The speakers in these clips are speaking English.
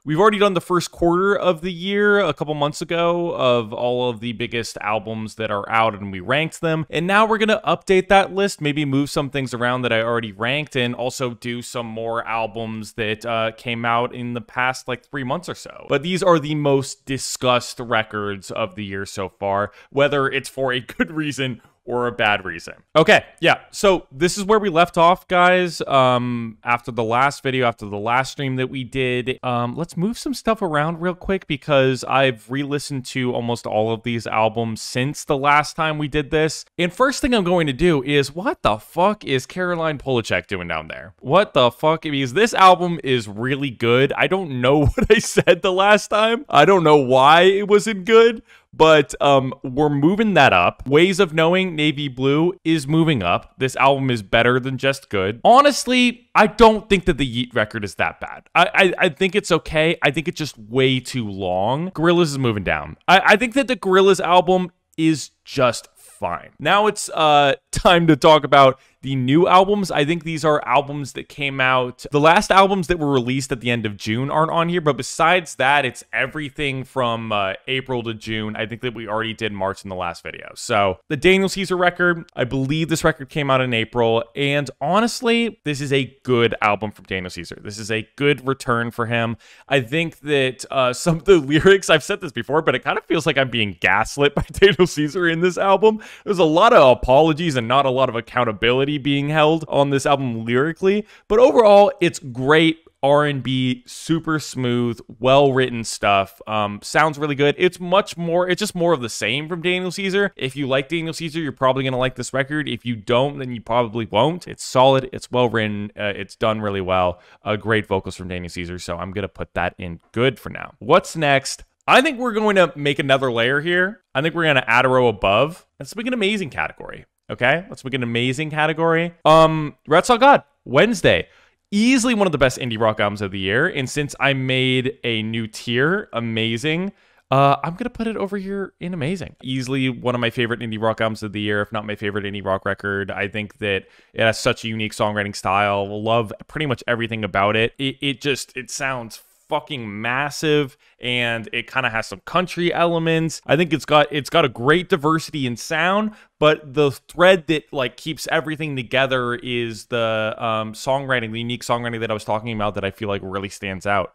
We've already done the first quarter of the year a couple months ago of all of the biggest albums that are out, and we ranked them. And now we're going to update that list, maybe move some things around that I already ranked, and also do some more albums that came out in the past like 3 months or so. But these are the most discussed records of the year so far, whether it's for a good reason or a bad reason. Okay, yeah, so this is where we left off, guys. After the last video, after the last stream that we did, let's move some stuff around real quick because I've re-listened to almost all of these albums since the last time we did this. And first thing I'm going to do is, what the fuck is Caroline Polachek doing down there? What the fuck? Because this album is really good. I don't know what I said the last time. I don't know why it wasn't good. But we're moving that up. Ways of Knowing, Navy Blue, is moving up. This album is better than just good. Honestly, I don't think that the Yeet record is that bad. I think it's okay. I think it's just way too long. Gorillaz is moving down. I think that the Gorillaz album is just fine. Now it's time to talk about the new albums. I think these are albums that came out. The last albums that were released at the end of June aren't on here, but besides that, it's everything from April to June. I think that we already did March in the last video. So the Daniel Caesar record, I believe this record came out in April, and honestly, this is a good album from Daniel Caesar. This is a good return for him. I think that some of the lyrics, I've said this before, but it kind of feels like I'm being gaslit by Daniel Caesar in this album. There's a lot of apologies and not a lot of accountability being held on this album lyrically, but overall it's great R&B, super smooth, well-written stuff. Sounds really good. It's just more of the same from Daniel Caesar. If you like Daniel Caesar, you're probably going to like this record. If you don't, then you probably won't. It's solid. It's well-written. It's done really well. Great vocals from Daniel Caesar, so I'm going to put that in good for now. What's next? I think we're going to make another layer here. I think we're going to add a row above. Let's make an amazing category. Okay, let's make an amazing category. Red Saw God, Wednesday. Easily one of the best indie rock albums of the year. And since I made a new tier, amazing, I'm going to put it over here in amazing. Easily one of my favorite indie rock albums of the year, if not my favorite indie rock record. I think that it has such a unique songwriting style. Love pretty much everything about it. It sounds fucking massive, and it kind of has some country elements. I think it's got a great diversity in sound, but the thread that like keeps everything together is the songwriting, the unique songwriting that I was talking about that I feel like really stands out.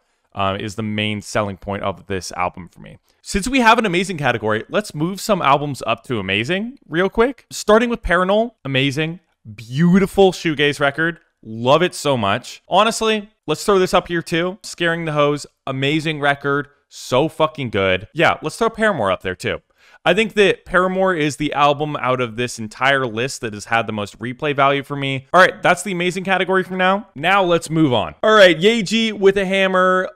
Is the main selling point of this album for me. Since we have an amazing category, let's move some albums up to amazing real quick. Starting with Paranoia, amazing, beautiful shoegaze record. Love it so much. Honestly, let's throw this up here too. Scaring the Hose, amazing record, so fucking good. Yeah, let's throw Paramore up there too. I think that Paramore is the album out of this entire list that has had the most replay value for me. All right, that's the amazing category for now. Now let's move on. All right, Yaeji with a Hammer.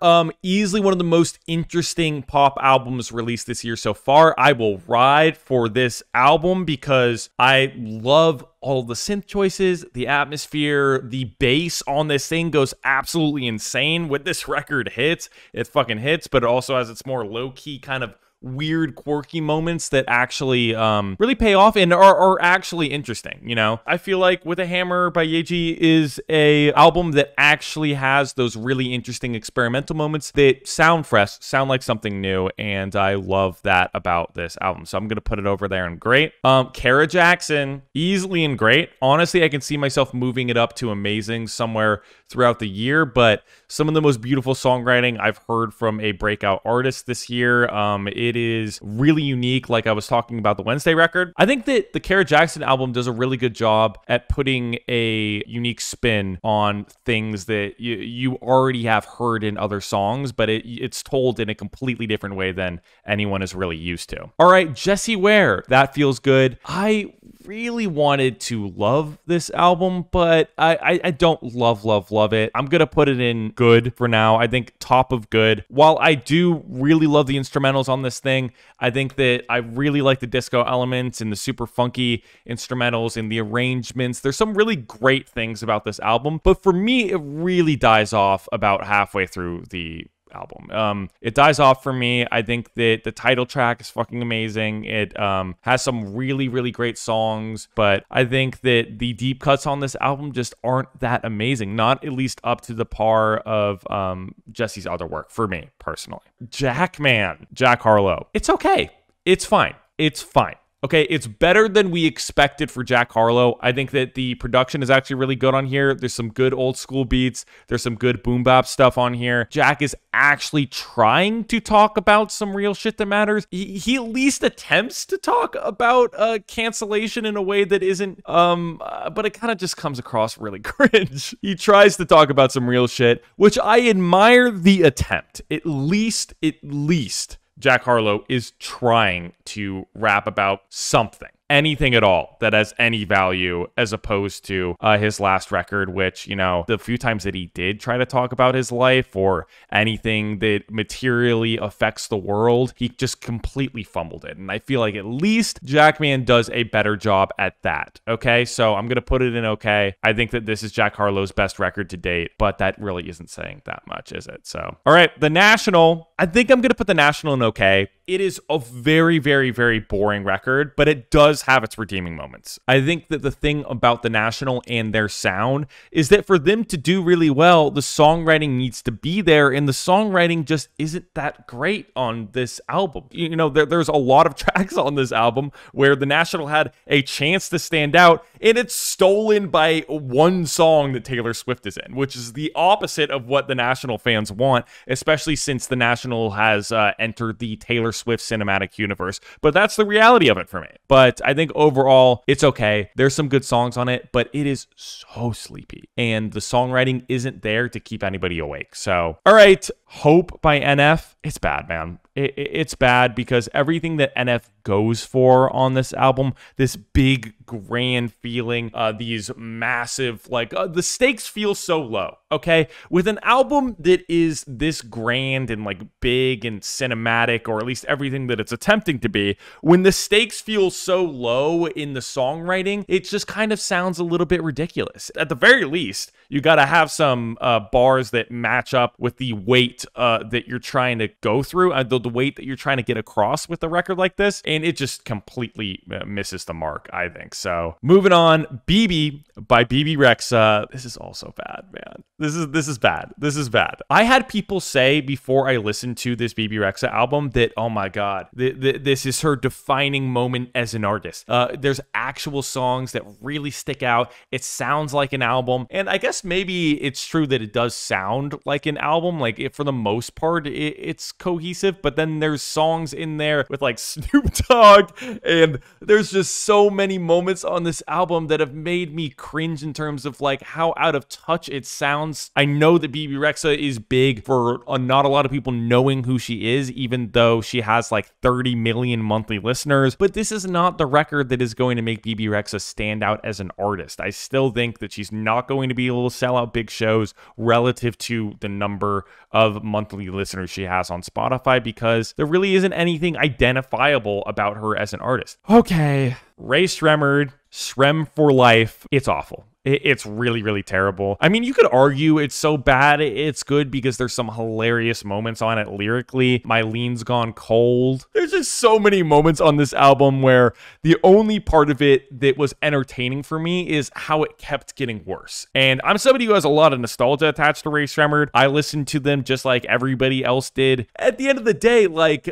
Easily one of the most interesting pop albums released this year so far. I will ride for this album because I love all the synth choices, the atmosphere, the bass on this thing goes absolutely insane. When this record hits, it fucking hits, but it also has its more low-key kind of weird, quirky moments that actually really pay off and are actually interesting, you know? I feel like With a Hammer by Yaeji is a album that actually has those really interesting experimental moments that sound fresh, sound like something new, and I love that about this album. So I'm gonna put it over there in great. Kara Jackson, easily in great. Honestly, I can see myself moving it up to amazing somewhere throughout the year, but some of the most beautiful songwriting I've heard from a breakout artist this year. It is really unique, like I was talking about the Wednesday record. I think that the Kara Jackson album does a really good job at putting a unique spin on things that you already have heard in other songs, but it's told in a completely different way than anyone is really used to. All right, Jessie Ware, That Feels Good. I really wanted to love this album, but I don't love it. I'm gonna put it in good for now. I think top of good. While I do really love the instrumentals on this thing, I think that I really like the disco elements and the super funky instrumentals and the arrangements. There's some really great things about this album, but for me, it really dies off about halfway through the album. It dies off for me. I think that the title track is fucking amazing. It has some really, really great songs, but I think that the deep cuts on this album just aren't that amazing. Not at least up to the par of Jessie's other work for me personally. Jackman, Jack Harlow. It's okay. It's fine. It's fine. Okay, it's better than we expected for Jack Harlow. I think that the production is actually really good on here. There's some good old school beats. There's some good boom bap stuff on here. Jack is actually trying to talk about some real shit that matters. He at least attempts to talk about cancellation in a way that isn't, but it kind of just comes across really cringe. He tries to talk about some real shit, which I admire the attempt. At least Jack Harlow is trying to rap about something. Anything at all that has any value, as opposed to his last record, which, you know, the few times that he did try to talk about his life or anything that materially affects the world, he just completely fumbled it. And I feel like at least Jackman does a better job at that. Okay, so I'm going to put it in okay. I think that this is Jack Harlow's best record to date, but that really isn't saying that much, is it? So, all right, The National. I think I'm going to put The National in okay. It is a very, very, very boring record, but it does have its redeeming moments. I think that the thing about The National and their sound is that for them to do really well, the songwriting needs to be there, and the songwriting just isn't that great on this album. You know, there's a lot of tracks on this album where The National had a chance to stand out, and it's stolen by one song that Taylor Swift is in, which is the opposite of what The National fans want, especially since The National has entered the Taylor Swift cinematic universe. But that's the reality of it for me. But I think overall, it's okay. There's some good songs on it, but it is so sleepy, and the songwriting isn't there to keep anybody awake. So, all right, Hope by NF. It's bad, man. It's bad because everything that NF goes for on this album, this big, grand feeling, these massive, like, the stakes feel so low, okay? With an album that is this grand and, like, big and cinematic, or at least everything that it's attempting to be, when the stakes feel so low in the songwriting, it just kind of sounds a little bit ridiculous. At the very least, you got to have some bars that match up with the weight that you're trying to go through, the weight that you're trying to get across with a record like this, and it just completely misses the mark, I think. So, moving on, Bebe by Bebe Rexha. This is also bad, man. This is bad. This is bad. I had people say before I listened to this Bebe Rexha album that, oh my god, this is her defining moment as an artist. There's actual songs that really stick out. It sounds like an album, and I guess maybe it's true that it does sound like an album. Like, for the most part, it's cohesive, but then there's songs in there with, like, Snoop Dogg, and there's just so many moments on this album that have made me cringe in terms of, like, how out of touch it sounds. I know that Bebe Rexha is big for not a lot of people knowing who she is, even though she has like 30 million monthly listeners, but this is not the record that is going to make Bebe Rexha stand out as an artist. I still think that she's not going to be able to sell out big shows relative to the number of monthly listeners she has on Spotify, because there really isn't anything identifiable about her as an artist. Okay, Sremmurd, Sremm for life. It's awful. It's really, really terrible. I mean, you could argue it's so bad it's good because there's some hilarious moments on it lyrically. My Lean's Gone Cold. There's just so many moments on this album where the only part of it that was entertaining for me is how it kept getting worse. And I'm somebody who has a lot of nostalgia attached to Sremmurd. I listened to them just like everybody else did. At the end of the day, like,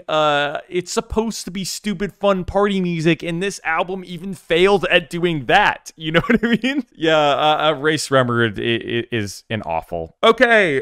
it's supposed to be stupid, fun party music, and this album even failed at doing that. You know what I mean? Yeah. Sremmurd is an awful. Okay,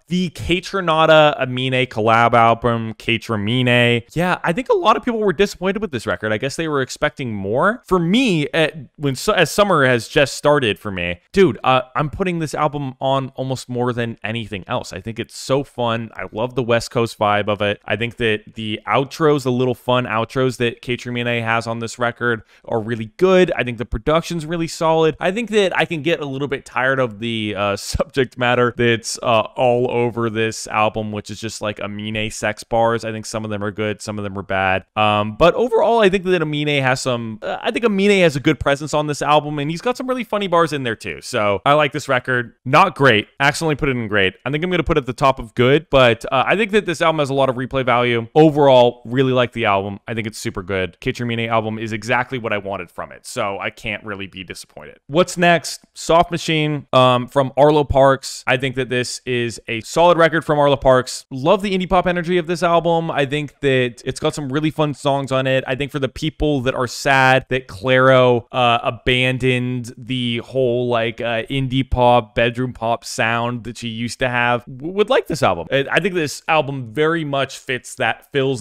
the Kaytranada Aminé collab album, Kaytramine. Yeah, I think a lot of people were disappointed with this record. I guess they were expecting more. For me, as summer has just started for me, dude, I'm putting this album on almost more than anything else. I think it's so fun. I love the West Coast vibe of it. I think that the outros, the little fun outros that Kaytramine has on this record are really good. I think the production's really solid. I think that I can get a little bit tired of the subject matter that's all over this album, which is just like Aminé sex bars. I think some of them are good, some of them are bad. But overall, I think that Aminé has some, I think Aminé has a good presence on this album, and he's got some really funny bars in there too. So I like this record. Not great. Accidentally put it in great. I think I'm going to put it at the top of good, but I think that this album has a lot of replay value. Overall, really like the album. I think it's super good. KAYTRAMINE album is exactly what I wanted from it, so I can't really be disappointed. What's next? Soft Machine from Arlo Parks. I think that this is a solid record from Arlo Parks. Love the indie pop energy of this album. I think that it's got some really fun songs on it. I think for the people that are sad that Clairo abandoned the whole like indie pop, bedroom pop sound that she used to have, would like this album. I think this album very much fills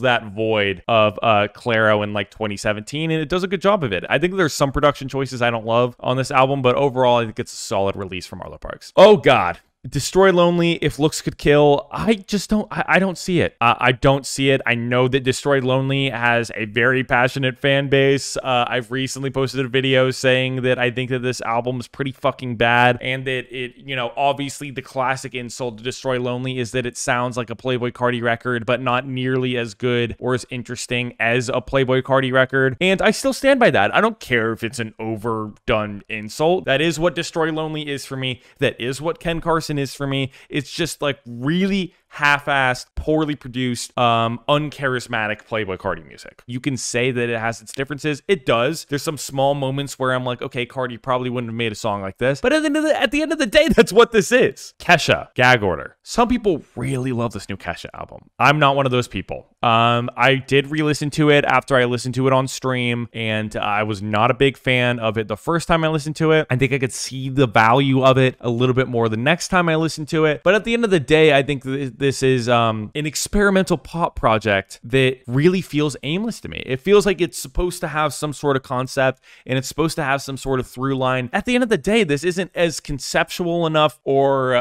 that void of Clairo in like 2017, and it does a good job of it. I think there's some production choices I don't love on this album, but overall I think it's a solid release from Arlo Parks. Oh God. Destroy Lonely, If Looks Could Kill. I just don't, I don't see it. I don't see it. I know that Destroy Lonely has a very passionate fan base. I've recently posted a video saying that I think that this album is pretty fucking bad, and that it, you know, obviously the classic insult to Destroy Lonely is that it sounds like a Playboi Carti record, but not nearly as good or as interesting as a Playboi Carti record. And I still stand by that. I don't care if it's an overdone insult. That is what Destroy Lonely is for me. That is what Ken Carson is for me. It's just like really half-assed, poorly produced, uncharismatic Playboi Carti music. You can say that it has its differences. It does. There's some small moments where I'm like, okay, Carti probably wouldn't have made a song like this. But at the end of the day, that's what this is. Kesha, Gag Order. Some people really love this new Kesha album. I'm not one of those people. I did re-listen to it after I listened to it on stream, and I was not a big fan of it the first time I listened to it. I think I could see the value of it a little bit more the next time I listened to it. But at the end of the day, I think this is an experimental pop project that really feels aimless to me. It feels like it's supposed to have some sort of concept, and it's supposed to have some sort of through line. At the end of the day, this isn't as conceptual enough or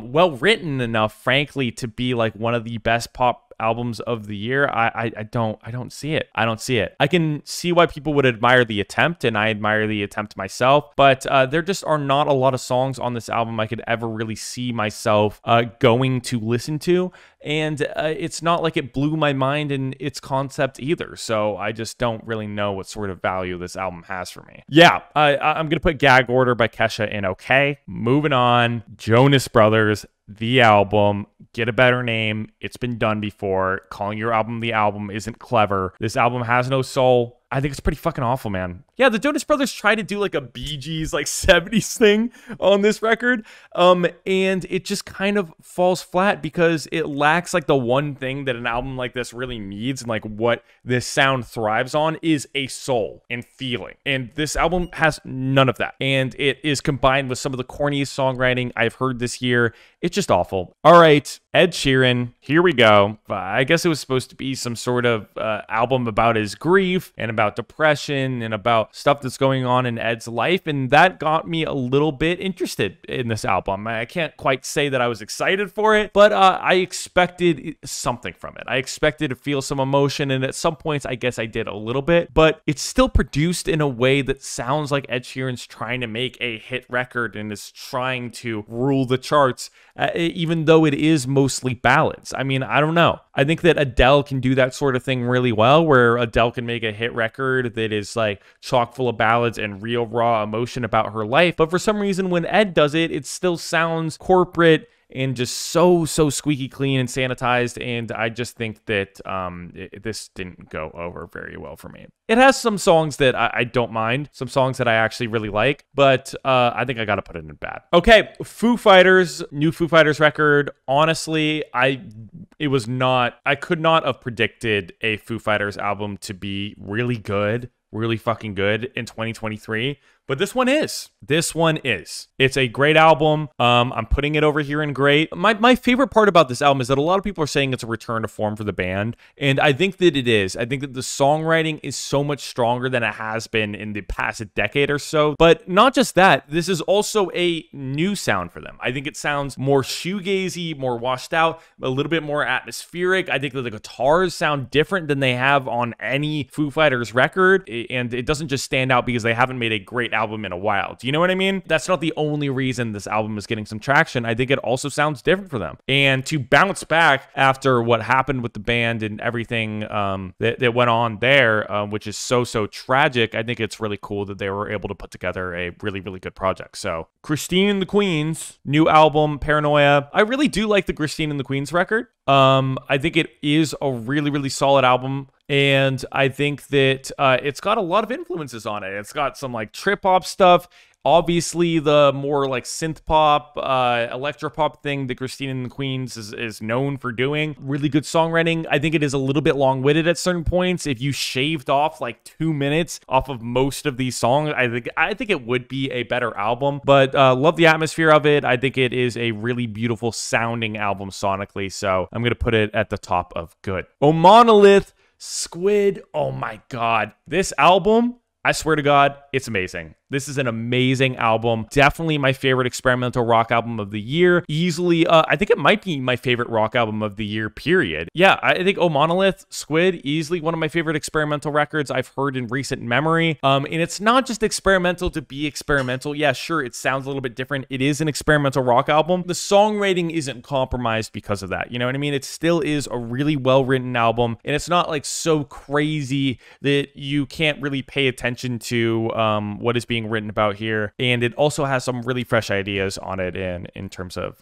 well written enough, frankly, to be like one of the best pop albums of the year. I don't see it. I don't see it. I can see why people would admire the attempt, and I admire the attempt myself, but there just are not a lot of songs on this album I could ever really see myself going to listen to, and it's not like it blew my mind in its concept either, so I just don't really know what sort of value this album has for me. Yeah, I'm gonna put Gag Order by Kesha in okay. Moving on. Jonas Brothers, the album. Get a better name. It's been done before. Calling your album the album isn't clever. This album has no soul. I think it's pretty fucking awful, man. Yeah, the Jonas Brothers try to do like a Bee Gees like 70s thing on this record, and it just kind of falls flat because it lacks like the one thing that an album like this really needs, and like what this sound thrives on is a soul and feeling. And this album has none of that, and it is combined with some of the corniest songwriting I've heard this year. It's just awful. All right, Ed Sheeran, here we go. I guess it was supposed to be some sort of album about his grief and about depression and about stuff that's going on in Ed's life, and that got me a little bit interested in this album. I can't quite say that I was excited for it, but I expected something from it. I expected to feel some emotion, and at some points I guess I did a little bit, but it's still produced in a way that sounds like Ed Sheeran's trying to make a hit record and is trying to rule the charts, even though it is mostly ballads. I mean, I don't know. I think that Adele can do that sort of thing really well, where Adele can make a hit record that is like chock full of ballads and real raw emotion about her life. But for some reason, when Ed does it, it still sounds corporate and just so squeaky clean and sanitized, and I just think that this didn't go over very well for me. It has some songs that I don't mind, some songs that I actually really like, but I think I gotta put it in bad. Okay, Foo Fighters, new Foo Fighters record. Honestly, I could not have predicted a Foo Fighters album to be really good, really fucking good in 2023. But this one is. This one is. It's a great album. I'm putting it over here in great. My favorite part about this album is that a lot of people are saying it's a return to form for the band, and I think that it is. I think that the songwriting is so much stronger than it has been in the past decade or so. But not just that, this is also a new sound for them. I think it sounds more shoegazy, more washed out, a little bit more atmospheric. I think that the guitars sound different than they have on any Foo Fighters record, and it doesn't just stand out because they haven't made a great great album in a while. Do you know what I mean? That's not the only reason this album is getting some traction. I think it also sounds different for them. And to bounce back after what happened with the band and everything that went on there, which is so tragic, I think it's really cool that they were able to put together a really good project. So Christine and the Queens, new album, Paranoia. I really do like the Christine and the Queens record. I think it is a really solid album. And I think that it's got a lot of influences on it. It's got some like trip hop stuff. Obviously, the more like synth pop, electro pop thing that Christine and the Queens is known for doing. Really good songwriting. I think it is a little bit long-winded at certain points. If you shaved off like 2 minutes off of most of these songs, I think it would be a better album. But love the atmosphere of it. I think it is a really beautiful sounding album sonically. So I'm gonna put it at the top of good. Oh, Monolith, Squid. Oh my God, this album, I swear to God, it's amazing. This is an amazing album. Definitely my favorite experimental rock album of the year. Easily, I think it might be my favorite rock album of the year, period. Yeah, I think Monolith, Squid, easily one of my favorite experimental records I've heard in recent memory. And it's not just experimental to be experimental. Yeah, sure, it sounds a little bit different. It is an experimental rock album. The songwriting isn't compromised because of that. You know what I mean? It still is a really well-written album. And it's not like so crazy that you can't really pay attention to what is being written about here, and it also has some really fresh ideas on it in terms of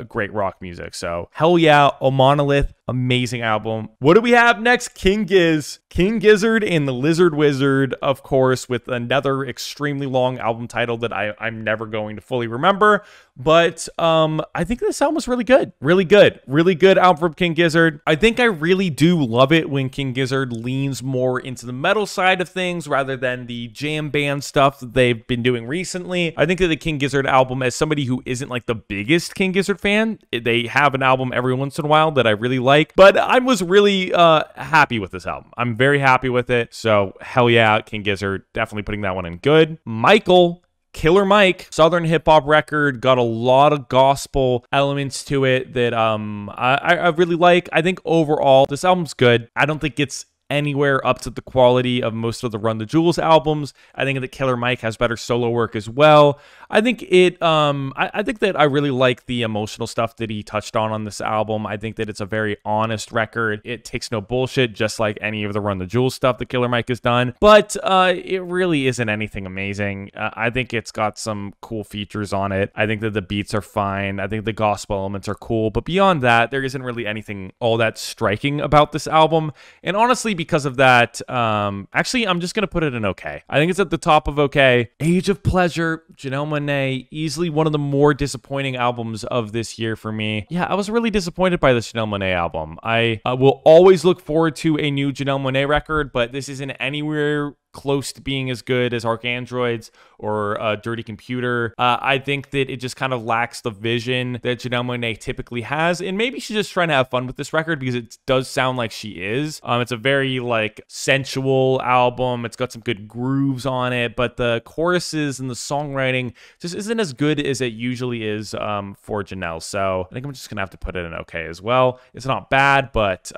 great rock music. So hell yeah, Monolith, amazing album. What do we have next? King Gizzard and the Lizard Wizard, of course, with another extremely long album title that I'm never going to fully remember. But I think this album was really good. Really good album from King Gizzard. I think I really do love it when King Gizzard leans more into the metal side of things rather than the jam band stuff that they've been doing recently. I think that the King Gizzard album, as somebody who isn't like the biggest King Gizzard fan, they have an album every once in a while that I really like. But I was really happy with this album. I'm very happy with it. So hell yeah, King Gizzard, definitely putting that one in good. Michael, Killer Mike, Southern hip hop record, got a lot of gospel elements to it that I really like. I think overall this album's good. I don't think it's anywhere up to the quality of most of the Run the Jewels albums. I think that Killer Mike has better solo work as well. I think it I think that I really like the emotional stuff that he touched on this album. I think that it's a very honest record. It takes no bullshit, just like any of the Run the Jewels stuff that Killer Mike has done. But it really isn't anything amazing. I think it's got some cool features on it. I think that the beats are fine. I think the gospel elements are cool. But beyond that, there isn't really anything all that striking about this album. And honestly, because of that, actually, I'm just going to put it in okay. I think it's at the top of okay. Age of Pleasure, Janelle Monae, easily one of the more disappointing albums of this year for me. Yeah, I was really disappointed by this Janelle Monae album. I will always look forward to a new Janelle Monae record, but this isn't anywhere close to being as good as Arc Androids or Dirty Computer. I think that it just kind of lacks the vision that Janelle Monae typically has, and maybe she's just trying to have fun with this record because it does sound like she is. It's a very like sensual album. It's got some good grooves on it, but the choruses and the songwriting just isn't as good as it usually is for Janelle. So I think I'm just gonna have to put it in okay as well. It's not bad, but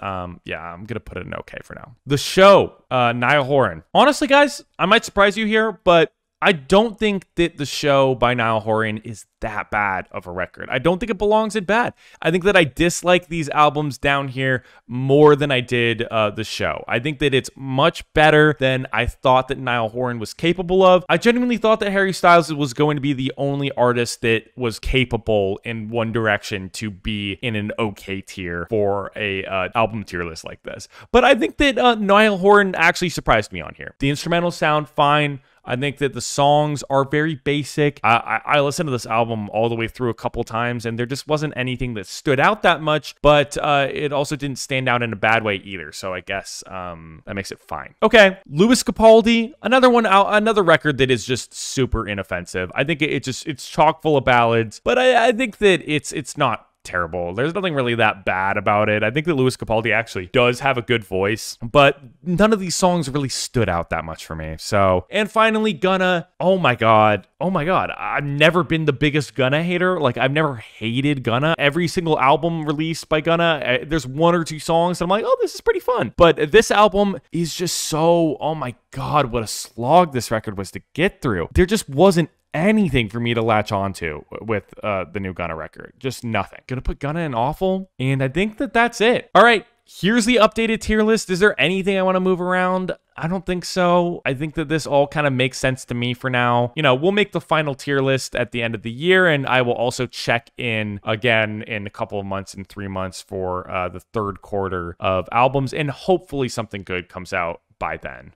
yeah, I'm gonna put it in okay for now. The Show, Niall Horan. Honestly, guys, I might surprise you here, but I don't think that The Show by Niall Horan is that bad of a record. I don't think it belongs in bad. I think that I dislike these albums down here more than I did The Show. I think that it's much better than I thought that Niall Horan was capable of. I genuinely thought that Harry Styles was going to be the only artist that was capable in one direction to be in an okay tier for a album tier list like this. But I think that Niall Horan actually surprised me on here. The instrumentals sound fine. I think that the songs are very basic. I listened to this album all the way through a couple times, and there just wasn't anything that stood out that much, but it also didn't stand out in a bad way either, so I guess that makes it fine. Okay, Lewis Capaldi, another record that is just super inoffensive. I think it's chock full of ballads, but I think that it's not terrible. There's nothing really that bad about it. I think that Louis Capaldi actually does have a good voice, but none of these songs really stood out that much for me. So, and finally, Gunna. Oh my God. Oh my God. I've never been the biggest Gunna hater. Like, I've never hated Gunna. Every single album released by Gunna, there's one or two songs that I'm like, oh, this is pretty fun. But this album is just so, oh my God, what a slog this record was to get through. There just wasn't anything for me to latch onto with the new Gunna record. Just nothing. Gonna put Gunna in awful, and I think that that's it. All right, here's the updated tier list. Is there anything I want to move around? I don't think so. I think that this all kind of makes sense to me for now. You know, we'll make the final tier list at the end of the year, and I will also check in again in a couple of months, in 3 months, for the third quarter of albums, and hopefully something good comes out by then.